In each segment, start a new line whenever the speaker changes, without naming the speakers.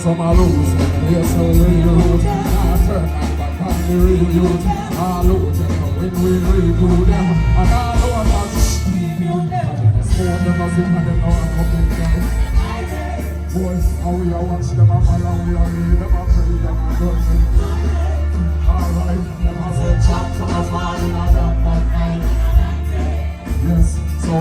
Some I lose, yes, I lose. I turn my back on the real youth. I lose when we redo them. And I know I'm not sleeping. Smoke them as if I don't know I'm fucking down. Boys, how we are watch them, I'm along, we are read them, I'm free them, I'm dirty. Alright, them I say chop to my father, and I got my mind. Yes, so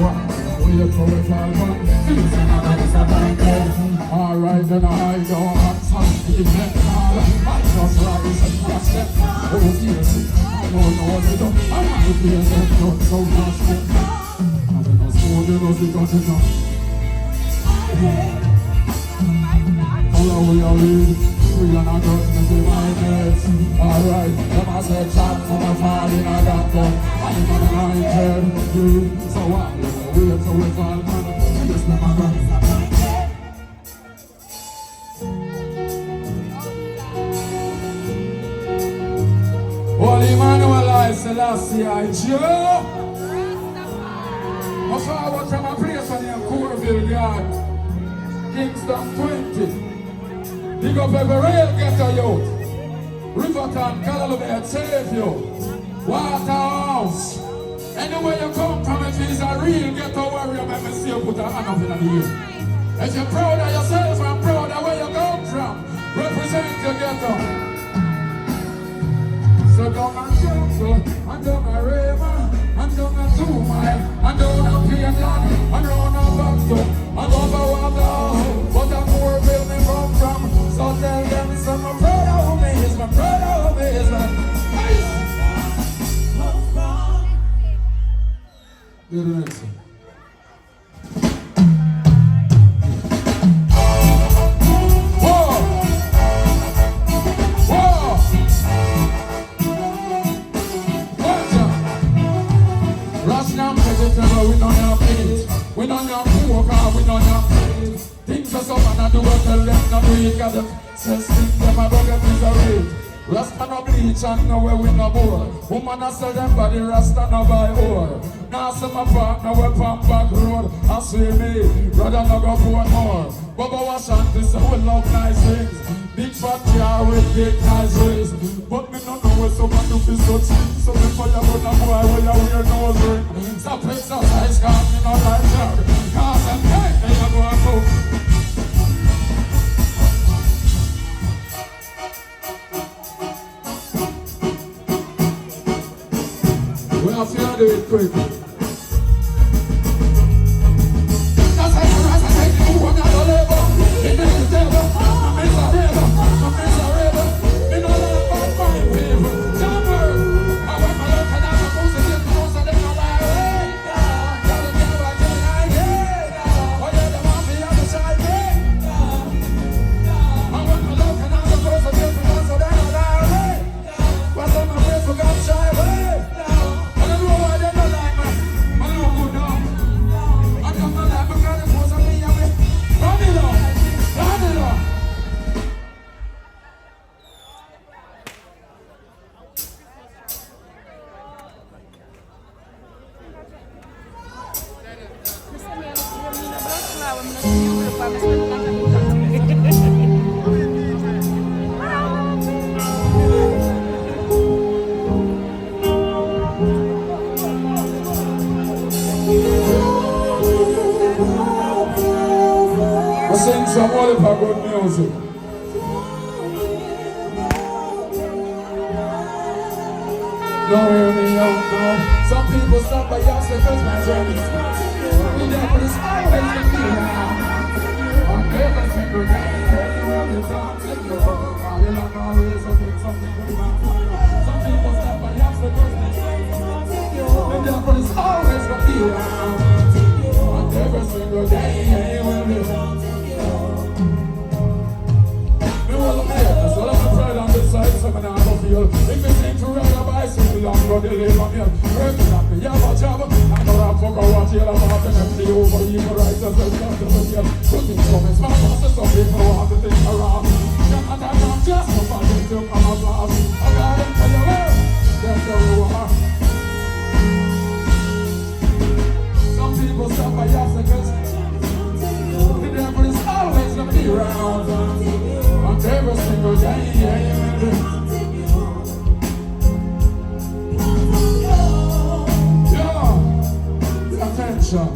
we are to it all, but things are not disappointed. Alright, then I don't have something that I just rise and cross them. Oh, yes, I don't know what they do. I'm not the place that don't so much. I don't know, so they know they got it now. All we are read, we are not just divided. Alright, them I say chat to my father, I got them. I'm not united. So what? We are so with all man. Yes, no matter. Holy Emmanuel, I Selassie, I Joe. I saw what from a place on your Courville Yard, Kingston 20. Big up every rail getter youth. Riverton, Calabria, save you. Waterhouse. Anywhere you come from, if it's a real ghetto warrior, let me see you put a hand up in the air. If you're proud of yourself and proud of where you come from, represent your ghetto. So down and Jungle, and down a river, and down a 2 mile, and down a Piedland, and round a Buxton, and over water, but a poor will me come from. So tell them, so my brother who me is, my brother who me is, do the next one. We don't have it. We don't have poker, we don't have it. Things are so man do what tell them not do it. Got them says things them a go get things a rate. Rasta no bleach and no way we no more. Woman a sell them body, Rasta no buy oil. Now some a park, no way pump back road. I see me, brother no go pour more. Bubba wash and this we love nice things. Big fat car with big nice ways. But me no know where someone do fi so cheap. So me fire burn a boy where you wear nose ring. Stop exercise cause me no like that. Cause I'm hey, there you go and go. We have to do it quick. Sing some Oliver good music. Don't hear me out now. Some people stop by us because my journey starts. The devil is always with me now. On every single day, everywhere you talk to you. All you long always looking something good about you. Some people stop by us because my journey starts. The devil is always with me now. On every single day, everywhere you talk to you. Me well up here. kill and go deliver me. Working at me, have a job. I know that fuck I want you to have an empty over evil rights as well. Putting some is my boss, some people want to think around. And I'm just somebody to come up last. I got them for your world. That's the reward. Some people suffer obstacles. The devil is always gonna be around. On every single day, yeah. Attention.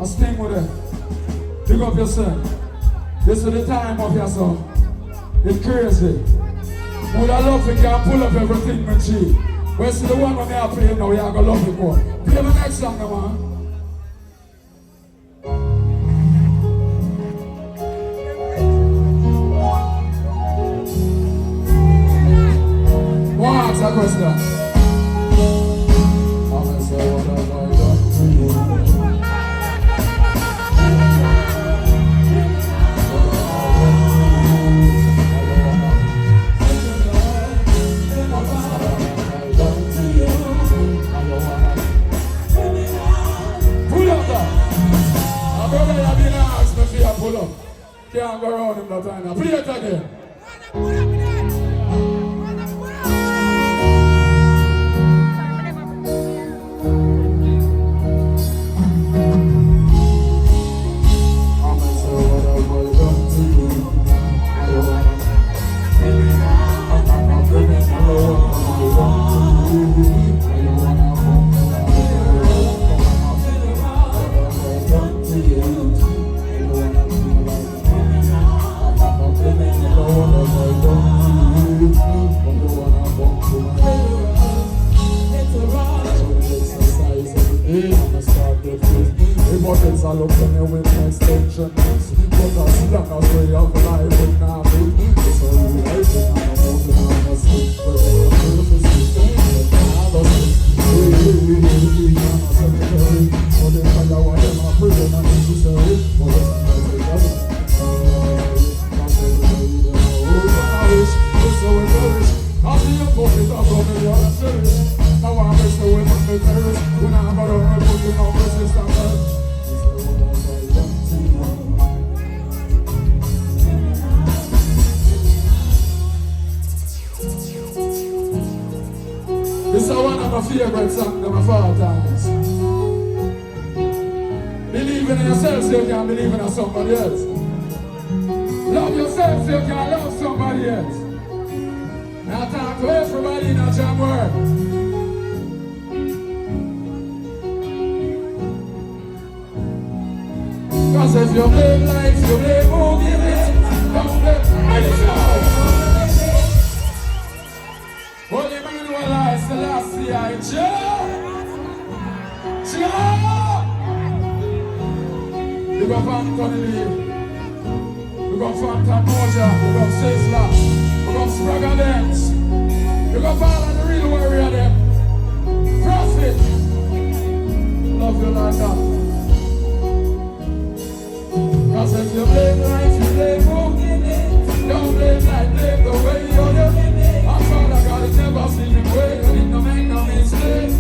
I sting with it. Pick up yourself. This is the time of your son. It's crazy. Would I love it, can pull up everything with you. Where's the one when I play now, you're gonna love it more. Play the next song, man. What's that question? I'm gonna say what have I done to you? Pull up. Can't go around him that time. Play it again. I look at me with extensions. But as long as we have life with nothing, it's all related. I'm not moving on the street, but I'm beautiful street. I love it. I'm a secretary. But they find out what I'm a prison and necessary. But it's not the government. I wish, it's so encouraged. I'll see your pocket, I'll go to the other series. Now I'm just the way from the terrorists. When I'm out of my book, you know, resistance. This is one of my favorite songs of my fall times. Believe in yourself so you can believe in somebody else. Love yourself so you can love somebody else. Now talk to everybody in a jam word. Cause if you blame life, you blame who give it. Don't blame anything. Holy Emmanuel, I Selassie, I Jah. You go from Anthony Lee. You go from Tamoja. You go Sizzla. You go Spragga Dance. You go follow the real warrior them. Prophet. Love you like that. Cause if you blame life, you blame who? Don't blame life, blame the way you're living. Our Father God has never seen him wait, and he don't make no mistake.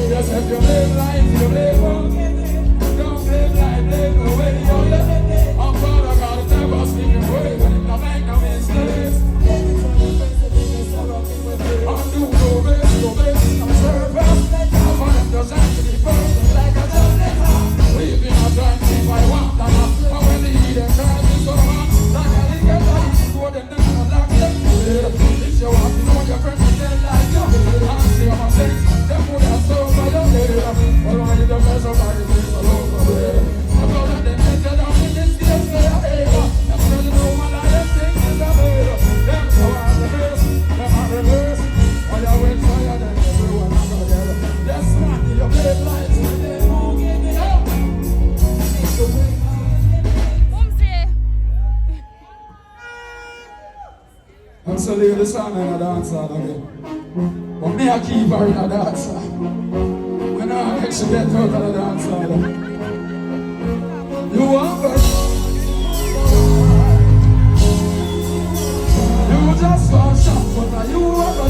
Yes, if you blame life, you blame who? Don't blame life, blame the way you're living. Our Father God has never seen him wait, and he don't make no mistake. Undo your best, I'm servant. I want him to stand to be first, like a judge. We've been a time if I want that up. But when they eat and cry, they go on. Like a liquor, go them down and lock them. If you want to know your friends, they like you. I see my sex, them would have sold by your head. All I need the best of my things all over there. I'm not let them get it down in this game, they are able. I'm telling you, man, I have things in the middle. Them so are the best, them are the worst. All your wait fire, then everyone is together. Yes, man, you play lights, they won't give it up. I'm so leave the song in a dance hall again. But me a keep her in a dance hall. When I make she get out of the dance hall. You want her? You just want shot, but now you want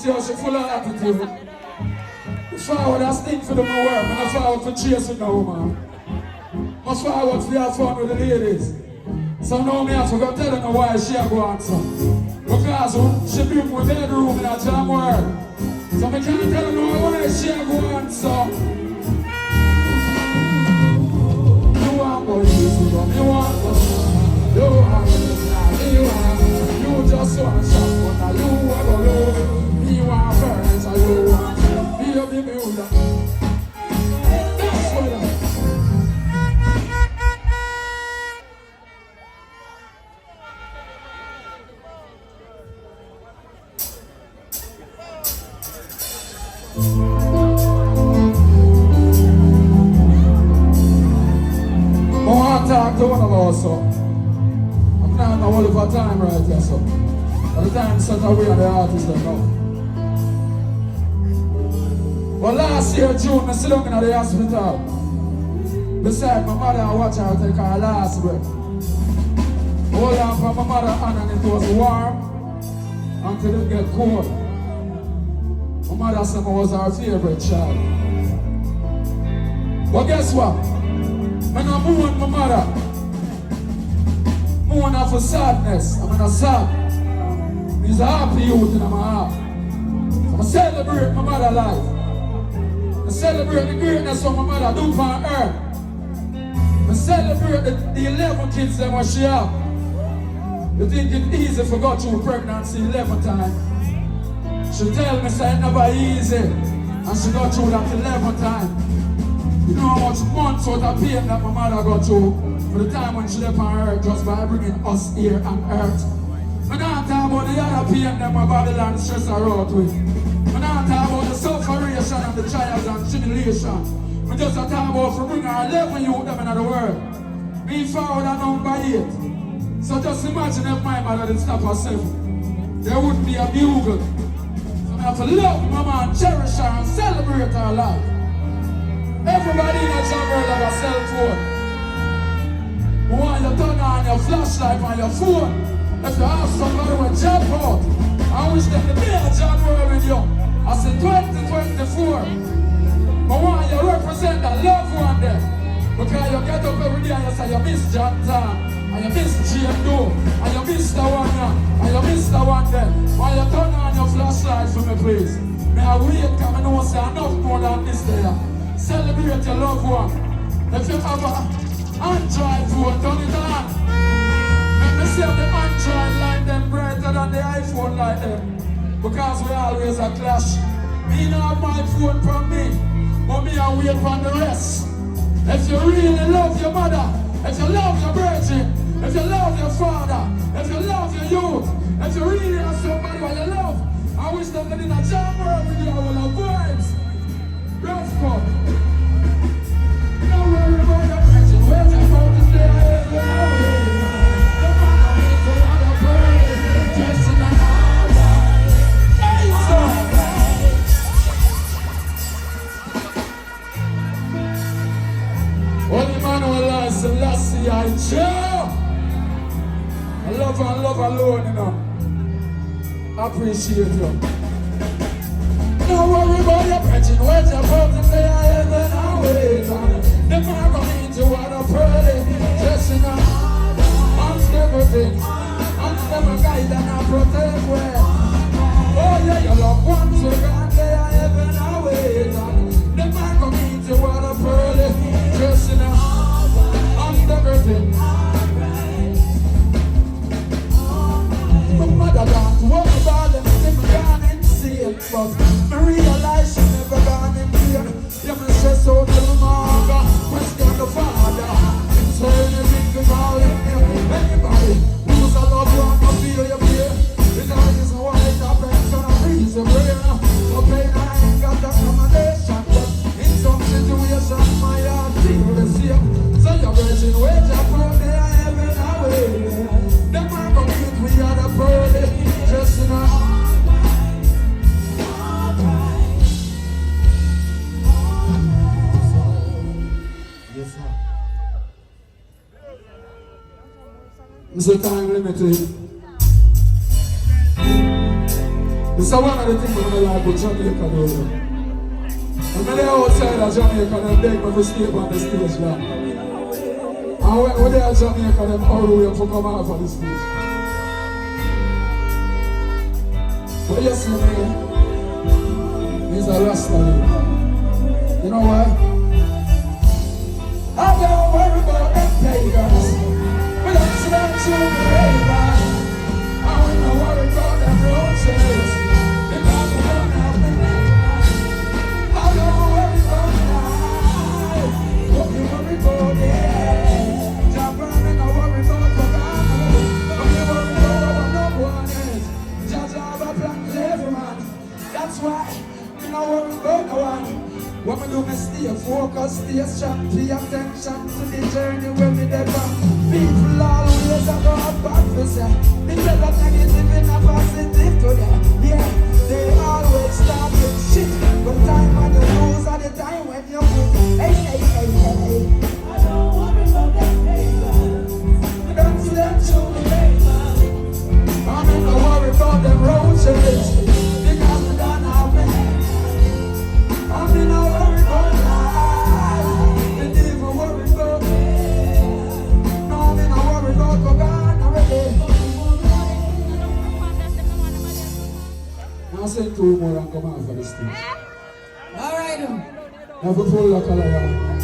see how she full of attitude. Forward I stink for them to work, and I forward for chasing the woman. I forward for have fun with the ladies. So now me I forgot to tell her why she a go answer. Because she bring my bedroom in a jam world. So me can't tell her why she a go answer. You want go easy, but me want go slow. You want go slow, you just want shot, but now you want go low. Me want burn, so you want me up the music. That's what I talk to one of us, so I'm not a whole of our time right here, so by the time set away on the artist they know. But last year June, I sit down in the hospital beside my mother and watch her take her last breath. Hold on for my mother hand and it was warm until it get cold. My mother said I was her favorite child. But guess what? When I mourn my mother, mourn her for sadness. I'm not sad. There's a happy youth in my heart. So I celebrate my mother's life. I celebrate the greatness of my mother do for her. I celebrate the 11 kids that what she have. You think it's easy for God to pregnancy 11 times? She tell me say it's never easy. And she got through that 11 times. You know how much months worth of pain that my mother got through for the time when she left on earth just by bringing us here on earth. I'm not talking about the other pain that my Babylon stress her out with. I'm not talking about the suffering and the trials and tribulation. I'm just talking about for bringing her 11 youth them in the world. Me forward and number 8. So just imagine if my mother didn't stop herself. There wouldn't be a bugle. So I have to love mama and cherish her and celebrate her life. Everybody in a job world have a cell phone. But when you turn on your flashlight on your phone, if you have somebody with job out, I wish them to be a job world with you. I said 2024. But when you represent that loved one there, because you get up every day and you say you miss John Tan, and you miss GMO, and you miss the one here, and you miss the one there. When you turn on your flashlight for me, please. May I wait, because I know I say enough more than this there. Celebrate your loved one. If you have an Android phone, turn it on. Let me see the Android light them brighter than the iPhone light them. Because we always a clash. Me not have my phone from me, but me I wait for the rest. If you really love your mother, if you love your virgin, if you love your father, if you love your youth, if you really have somebody who you love, I wish them in a jam world with you all of vibes. Rough cut. Don't worry about the action. Where's the phone to stay here? The man to want to pray. Just in the house. Hey, son. Only man who lies the last year, I chill. I love alone, you know. I appreciate you. Don't worry about your pension, where's your problem? They are heaven and wait on it. The man going to want to pray. Just in a unstable thing. Unstable guide and a protect way. Oh yeah, your loved ones will gone. They are heaven and wait on it. The man going to want to pray. Just in a unstable thing. My mother don't worry about them. They've gone insane. But I realize she never gone in here. You must stress out to the mother, question the father. So anything can call in here. Anybody who's a loved one, I feel your fear. It's always a white up and gonna freeze your brain. No pain, I ain't got the accommodation. But in some situations, my heart feels the same. So you're virgin, wait up for me, I haven't away. The man from it, we are the pearly. Just in a It's a time limited. This is one of the things I like with Jamaica though. When they're outside of Jamaica, they beg me to stay on the stage now. And when they're at Jamaica, they hurry up to come out of the stage. But you see me, he's a Rasta. You know why? I don't worry about them pagans. We don't see them to the ravens. I don't worry about them roses. Because we don't have the name. I don't worry about life. What you worry about, yeah. Jump around and I worry about the man. What you worry about what no one is. Just have a plan for every man. That's why we don't worry about no one. What me do, me stay focused, stay strong, pay attention to the journey where me dey from. People always a go up back for say, me tell them negative in a positive to them. Yeah, they always start with shit, but time when you lose are the time when you win. Hey, hey, hey, hey. I don't worry about them haters. I don't see them through the papers. I don't worry about them roaches, because we don't have them. I mean, I worry about life. They didn't even worry about me. No, I mean, I worry about God already. I'll say two more and come out for the stage.
All right.
Have a full look around.